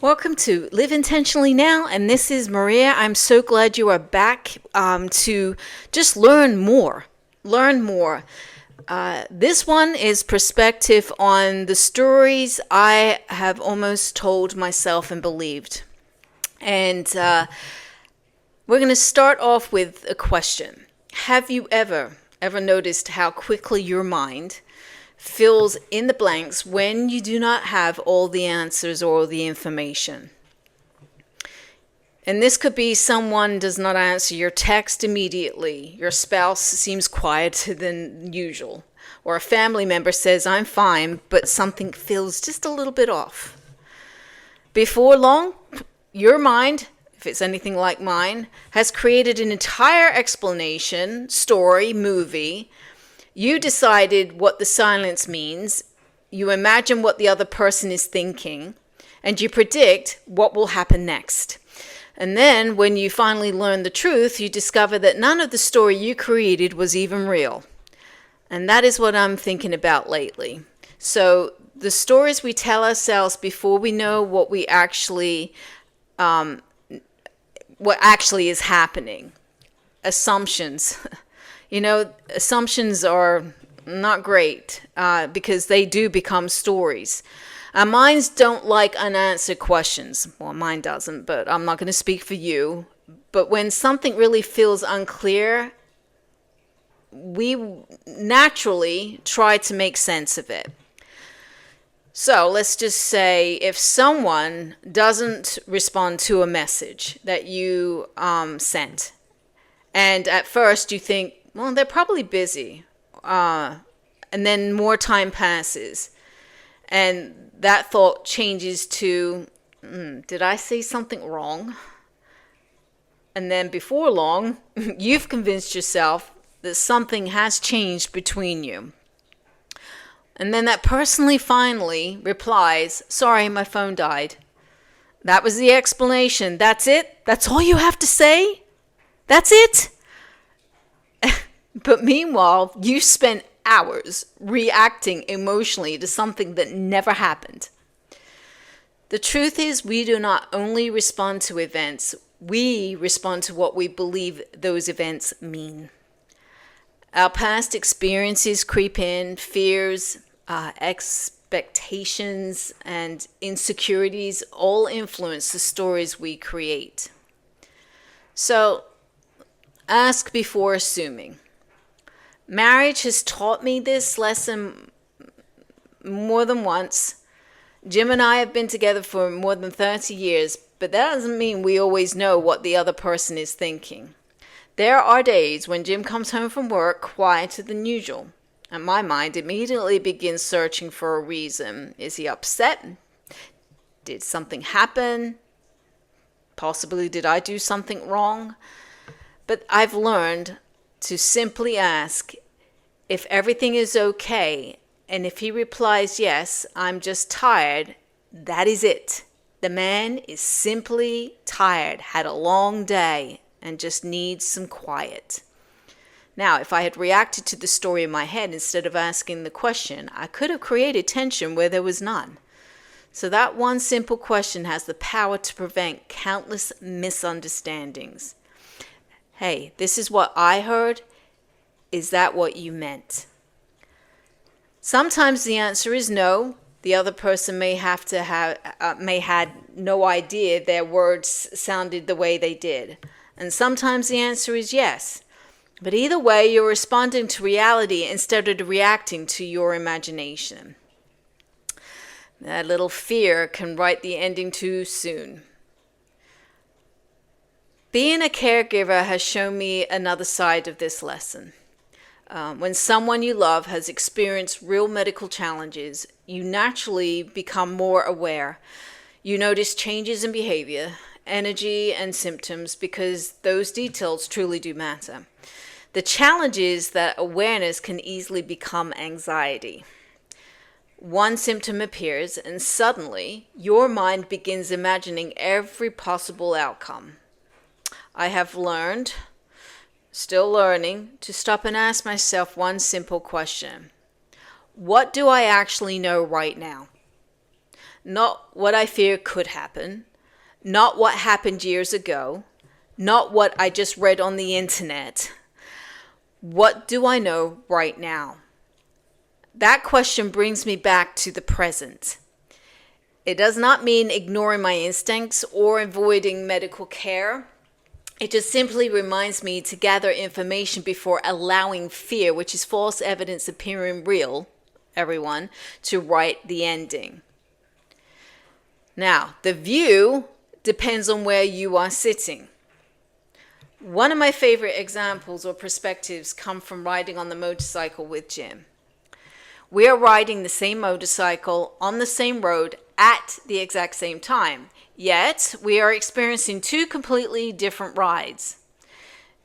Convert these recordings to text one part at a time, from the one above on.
Welcome to Live Intentionally Now, and this is Maria. I'm so glad you are back to just learn more. Learn more. This one is perspective on the stories I have almost told myself and believed. And we're going to start off with a question. Have you ever noticed how quickly your mind fills in the blanks when you do not have all the answers or the information? And this could be someone does not answer your text immediately, your spouse seems quieter than usual, or a family member says, "I'm fine," but something feels just a little bit off. Before long, your mind, if it's anything like mine, has created an entire explanation, story, movie. You decided what the silence means, you imagine what the other person is thinking, and you predict what will happen next. And then, when you finally learn the truth, you discover that none of the story you created was even real. And that is what I'm thinking about lately. So, the stories we tell ourselves before we know what actually is happening. Assumptions. Assumptions are not great because they do become stories. Our minds don't like unanswered questions. Well, mine doesn't, but I'm not going to speak for you. But when something really feels unclear, we naturally try to make sense of it. So let's just say if someone doesn't respond to a message that you sent, and at first you think, well, they're probably busy. And then more time passes. And that thought changes to, did I say something wrong? And then before long, you've convinced yourself that something has changed between you. And then that person finally replies, "Sorry, my phone died." That was the explanation. That's it? That's all you have to say? That's it? But meanwhile, you spent hours reacting emotionally to something that never happened. The truth is, we do not only respond to events, we respond to what we believe those events mean. Our past experiences creep in, fears, expectations, and insecurities all influence the stories we create. So, ask before assuming. Marriage has taught me this lesson more than once. Jim and I have been together for more than 30 years, but that doesn't mean we always know what the other person is thinking. There are days when Jim comes home from work quieter than usual, and my mind immediately begins searching for a reason. Is he upset? Did something happen? Possibly did I do something wrong? But I've learned to simply ask if everything is okay, and if he replies, "Yes, I'm just tired," that is it. The man is simply tired, had a long day, and just needs some quiet. Now, if I had reacted to the story in my head instead of asking the question, I could have created tension where there was none. So that one simple question has the power to prevent countless misunderstandings. Hey, this is what I heard. Is that what you meant? Sometimes the answer is no. The other person may had no idea their words sounded the way they did. And sometimes the answer is yes. But either way, you're responding to reality instead of reacting to your imagination. That little fear can write the ending too soon. Being a caregiver has shown me another side of this lesson. When someone you love has experienced real medical challenges, you naturally become more aware. You notice changes in behavior, energy, and symptoms because those details truly do matter. The challenge is that awareness can easily become anxiety. One symptom appears, and suddenly your mind begins imagining every possible outcome. I have learned, still learning, to stop and ask myself one simple question. What do I actually know right now? not what I fear could happen, not what happened years ago, not what I just read on the internet. What do I know right now? That question brings me back to the present. It does not mean ignoring my instincts or avoiding medical care. It just simply reminds me to gather information before allowing fear, which is false evidence appearing real, everyone, to write the ending. Now, the view depends on where you are sitting. One of my favorite examples or perspectives come from riding on the motorcycle with Jim. We are riding the same motorcycle on the same road at the exact same time, yet we are experiencing two completely different rides.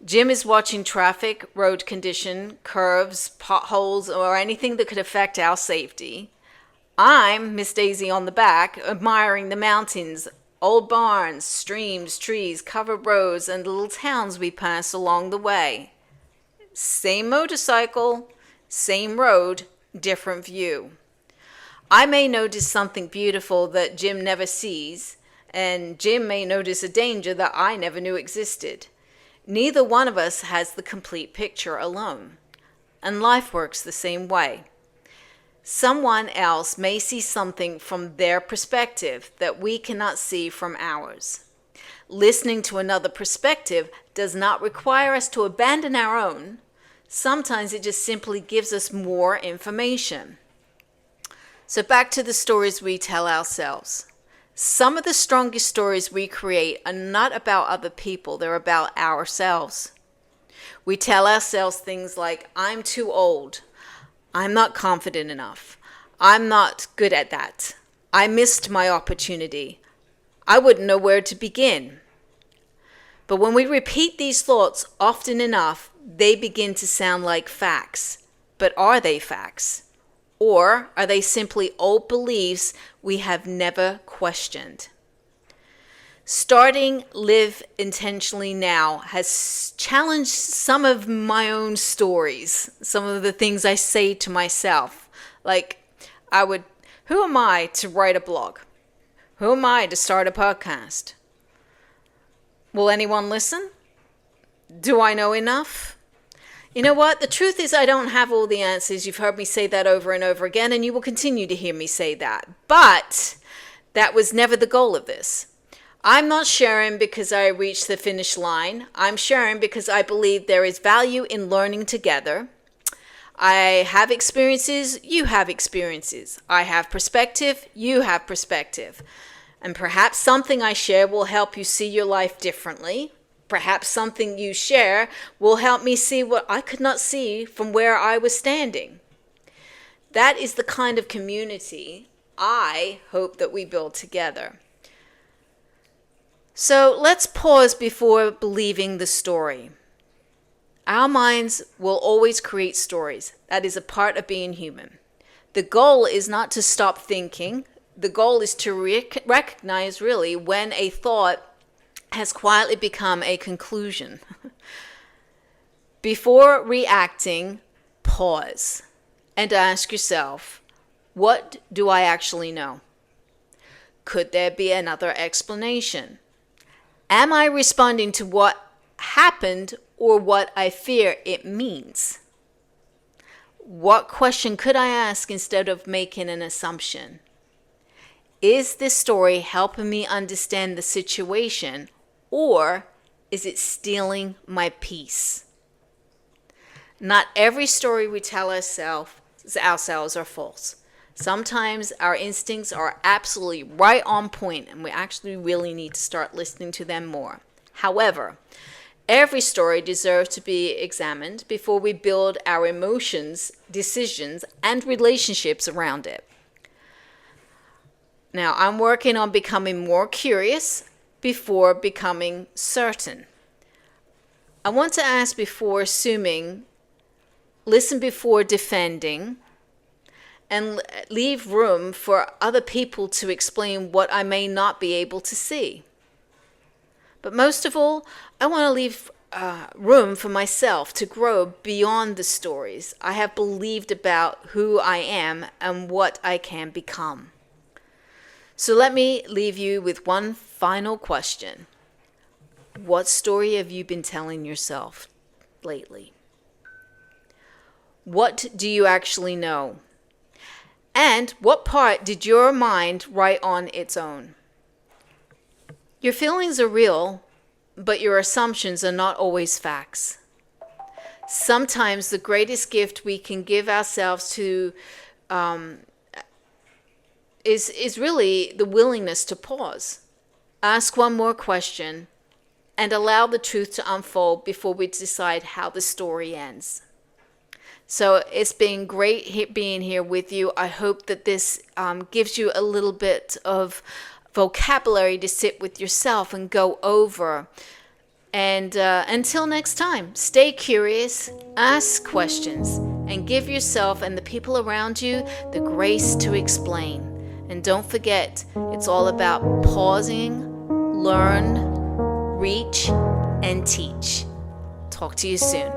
Jim is watching traffic, road condition, curves, potholes, or anything that could affect our safety. I'm Miss Daisy on the back, admiring the mountains, old barns, streams, trees, covered roads, and little towns we pass along the way. Same motorcycle, same road, different view. I may notice something beautiful that Jim never sees, and Jim may notice a danger that I never knew existed. Neither one of us has the complete picture alone, and life works the same way. Someone else may see something from their perspective that we cannot see from ours. Listening to another perspective does not require us to abandon our own. Sometimes it just simply gives us more information. So back to the stories we tell ourselves. Some of the strongest stories we create are not about other people, they're about ourselves. We tell ourselves things like, I'm too old. I'm not confident enough. I'm not good at that. I missed my opportunity. I wouldn't know where to begin. But when we repeat these thoughts often enough, they begin to sound like facts. But are they facts? Or are they simply old beliefs we have never questioned? Starting Live Intentionally Now has challenged some of my own stories, some of the things I say to myself. Like, who am I to write a blog? Who am I to start a podcast? Will anyone listen? Do I know enough? You know what? The truth is I don't have all the answers. You've heard me say that over and over again, and you will continue to hear me say that. But that was never the goal of this. I'm not sharing because I reached the finish line. I'm sharing because I believe there is value in learning together. I have experiences, you have experiences. I have perspective, you have perspective. And perhaps something I share will help you see your life differently. Perhaps something you share will help me see what I could not see from where I was standing. That is the kind of community I hope that we build together. So let's pause before believing the story. Our minds will always create stories. That is a part of being human. The goal is not to stop thinking. The goal is to recognize really when a thought has quietly become a conclusion. Before reacting, pause and ask yourself, what do I actually know? Could there be another explanation? Am I responding to what happened or what I fear it means? What question could I ask instead of making an assumption? Is this story helping me understand the situation, or is it stealing my peace? Not every story we tell ourselves are false. Sometimes our instincts are absolutely right on point, and we actually really need to start listening to them more. However, every story deserves to be examined before we build our emotions, decisions, and relationships around it. Now, I'm working on becoming more curious before becoming certain. I want to ask before assuming, listen before defending, and leave room for other people to explain what I may not be able to see. But most of all, I want to leave room for myself to grow beyond the stories I have believed about who I am and what I can become. So let me leave you with one final question. What story have you been telling yourself lately? What do you actually know? And what part did your mind write on its own? Your feelings are real, but your assumptions are not always facts. Sometimes the greatest gift we can give ourselves to is really the willingness to pause, ask one more question, and allow the truth to unfold before we decide how the story ends. So it's been great being here with you. I hope that this gives you a little bit of vocabulary to sit with yourself and go over. And until next time, stay curious, ask questions, and give yourself and the people around you the grace to explain. And don't forget, it's all about pausing, learn, reach, and teach. Talk to you soon.